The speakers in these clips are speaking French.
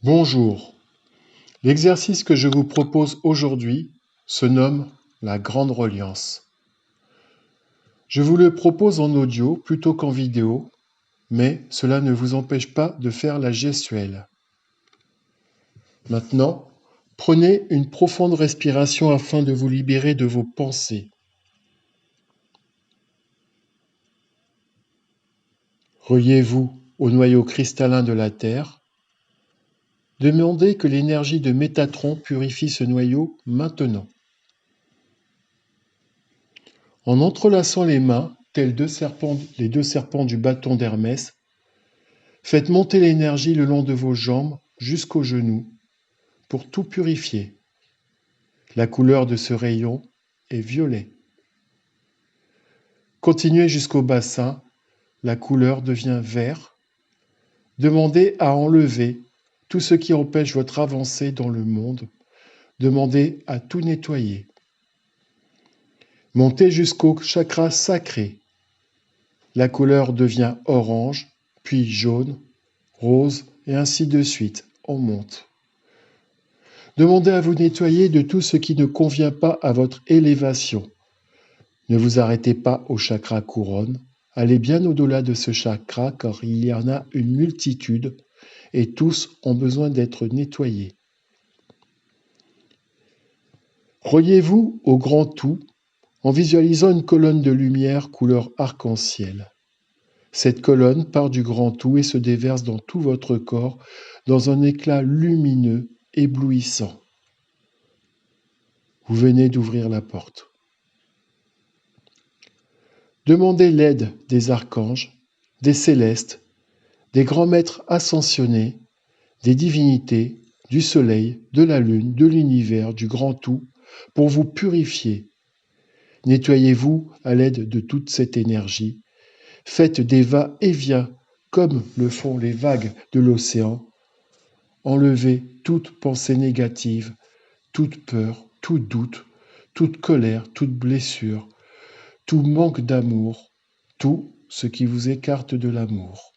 Bonjour. L'exercice que je vous propose aujourd'hui se nomme la grande reliance. Je vous le propose en audio plutôt qu'en vidéo, mais cela ne vous empêche pas de faire la gestuelle. Maintenant, prenez une profonde respiration afin de vous libérer de vos pensées. Reliez-vous au noyau cristallin de la Terre. Demandez que l'énergie de Métatron purifie ce noyau maintenant. En entrelaçant les mains, tels les deux serpents du bâton d'Hermès, faites monter l'énergie le long de vos jambes jusqu'aux genoux pour tout purifier. La couleur de ce rayon est violet. Continuez jusqu'au bassin, la couleur devient vert. Demandez à enlever tout ce qui empêche votre avancée dans le monde. Demandez à tout nettoyer. Montez jusqu'au chakra sacré. La couleur devient orange, puis jaune, rose, et ainsi de suite. On monte. Demandez à vous nettoyer de tout ce qui ne convient pas à votre élévation. Ne vous arrêtez pas au chakra couronne. Allez bien au-delà de ce chakra car il y en a une multitude et tous ont besoin d'être nettoyés. Reliez-vous au grand tout en visualisant une colonne de lumière couleur arc-en-ciel. Cette colonne part du grand tout et se déverse dans tout votre corps dans un éclat lumineux, éblouissant. Vous venez d'ouvrir la porte. Demandez l'aide des archanges, des célestes, des grands maîtres ascensionnés, des divinités, du soleil, de la lune, de l'univers, du grand tout, pour vous purifier. Nettoyez-vous à l'aide de toute cette énergie. Faites des va-et-vient comme le font les vagues de l'océan. Enlevez toute pensée négative, toute peur, tout doute, toute colère, toute blessure, tout manque d'amour, tout ce qui vous écarte de l'amour.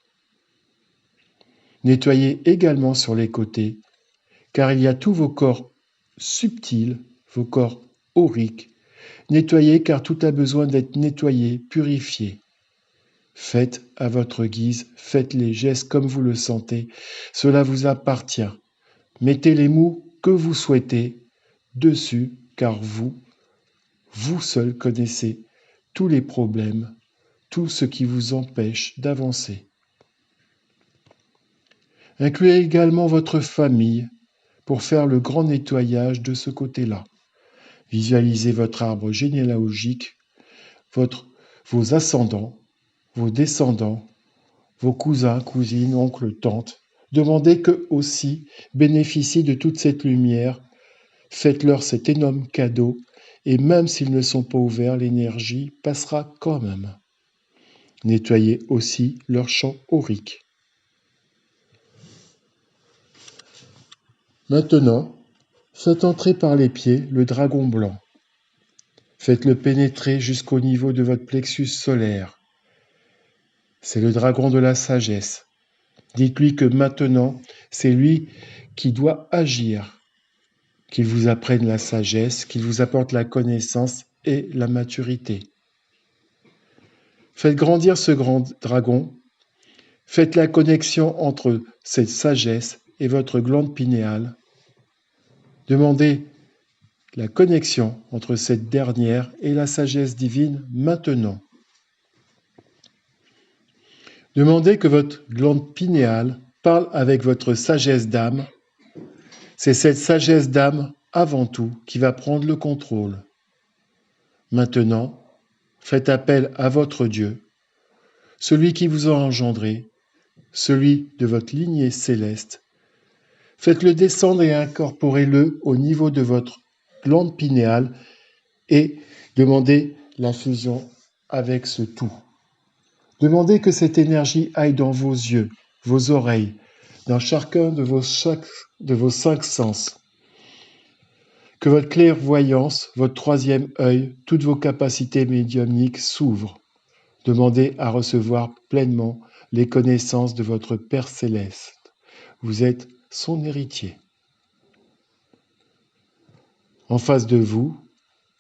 Nettoyez également sur les côtés, car il y a tous vos corps subtils, vos corps auriques. Nettoyez car tout a besoin d'être nettoyé, purifié. Faites à votre guise, faites les gestes comme vous le sentez, cela vous appartient. Mettez les mots que vous souhaitez dessus, car vous seul connaissez tous les problèmes, tout ce qui vous empêche d'avancer. Incluez également votre famille pour faire le grand nettoyage de ce côté-là. Visualisez votre arbre généalogique, vos ascendants, vos descendants, vos cousins, cousines, oncles, tantes. Demandez qu'eux aussi bénéficient de toute cette lumière. Faites-leur cet énorme cadeau et même s'ils ne sont pas ouverts, l'énergie passera quand même. Nettoyez aussi leur champ aurique. Maintenant, faites entrer par les pieds le dragon blanc. Faites-le pénétrer jusqu'au niveau de votre plexus solaire. C'est le dragon de la sagesse. Dites-lui que maintenant, c'est lui qui doit agir, qu'il vous apprenne la sagesse, qu'il vous apporte la connaissance et la maturité. Faites grandir ce grand dragon. Faites la connexion entre cette sagesse et votre glande pinéale. Demandez la connexion entre cette dernière et la sagesse divine maintenant. Demandez que votre glande pinéale parle avec votre sagesse d'âme. C'est cette sagesse d'âme, avant tout, qui va prendre le contrôle. Maintenant, faites appel à votre Dieu, celui qui vous a engendré, celui de votre lignée céleste. Faites-le descendre et incorporez-le au niveau de votre glande pinéale et demandez la fusion avec ce tout. Demandez que cette énergie aille dans vos yeux, vos oreilles, dans chacun de vos 5 sens. Que votre clairvoyance, votre troisième œil, toutes vos capacités médiumniques s'ouvrent. Demandez à recevoir pleinement les connaissances de votre Père céleste. Vous êtes son héritier. En face de vous,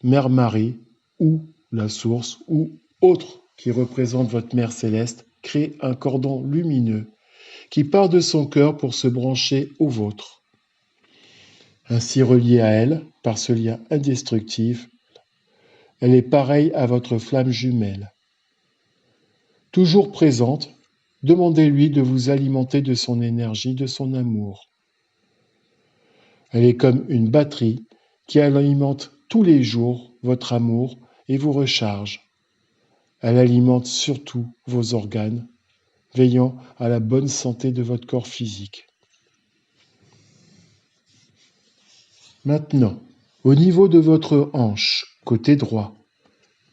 Mère Marie ou la source ou autre qui représente votre Mère céleste crée un cordon lumineux qui part de son cœur pour se brancher au vôtre. Ainsi reliée à elle par ce lien indestructible, elle est pareille à votre flamme jumelle. Toujours présente, demandez-lui de vous alimenter de son énergie, de son amour. Elle est comme une batterie qui alimente tous les jours votre amour et vous recharge. Elle alimente surtout vos organes, veillant à la bonne santé de votre corps physique. Maintenant, au niveau de votre hanche, côté droit,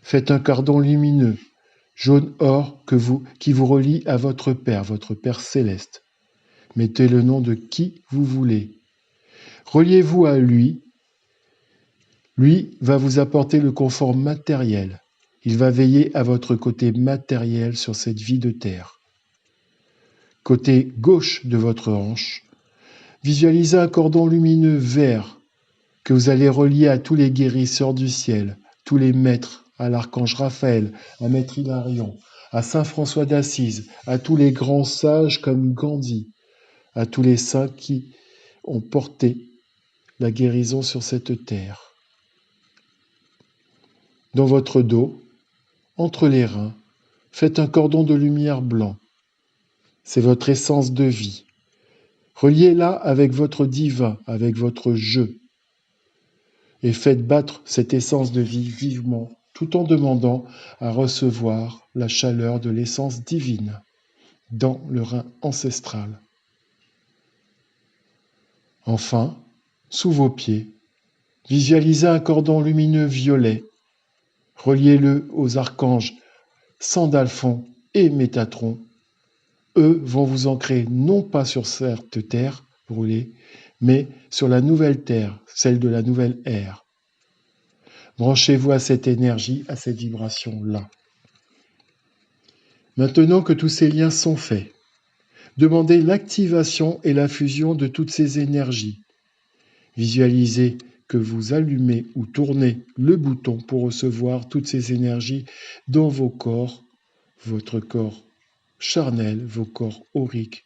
faites un cordon lumineux, jaune or qui vous relie à votre Père céleste. Mettez le nom de qui vous voulez. Reliez-vous à lui. Lui va vous apporter le confort matériel. Il va veiller à votre côté matériel sur cette vie de terre. Côté gauche de votre hanche, visualisez un cordon lumineux vert que vous allez relier à tous les guérisseurs du ciel, tous les maîtres, à l'archange Raphaël, à Maître Hilarion, à Saint François d'Assise, à tous les grands sages comme Gandhi, à tous les saints qui ont porté la guérison sur cette terre. Dans votre dos, entre les reins, faites un cordon de lumière blanc. C'est votre essence de vie. Reliez-la avec votre divin, avec votre je. Et faites battre cette essence de vie vivement, tout en demandant à recevoir la chaleur de l'essence divine dans le rein ancestral. Enfin, sous vos pieds, visualisez un cordon lumineux violet. Reliez-le aux archanges Sandalphon et Métatron. Eux vont vous ancrer non pas sur cette terre brûlée, mais sur la nouvelle terre, celle de la nouvelle ère. Branchez-vous à cette énergie, à cette vibration-là. Maintenant que tous ces liens sont faits, demandez l'activation et la fusion de toutes ces énergies. Visualisez que vous allumez ou tournez le bouton pour recevoir toutes ces énergies dans vos corps, votre corps charnel, vos corps auriques,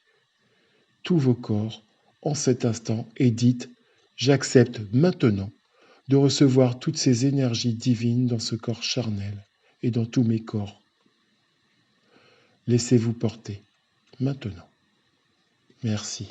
tous vos corps, en cet instant, et dites « J'accepte maintenant de recevoir toutes ces énergies divines dans ce corps charnel et dans tous mes corps. » Laissez-vous porter maintenant. Merci.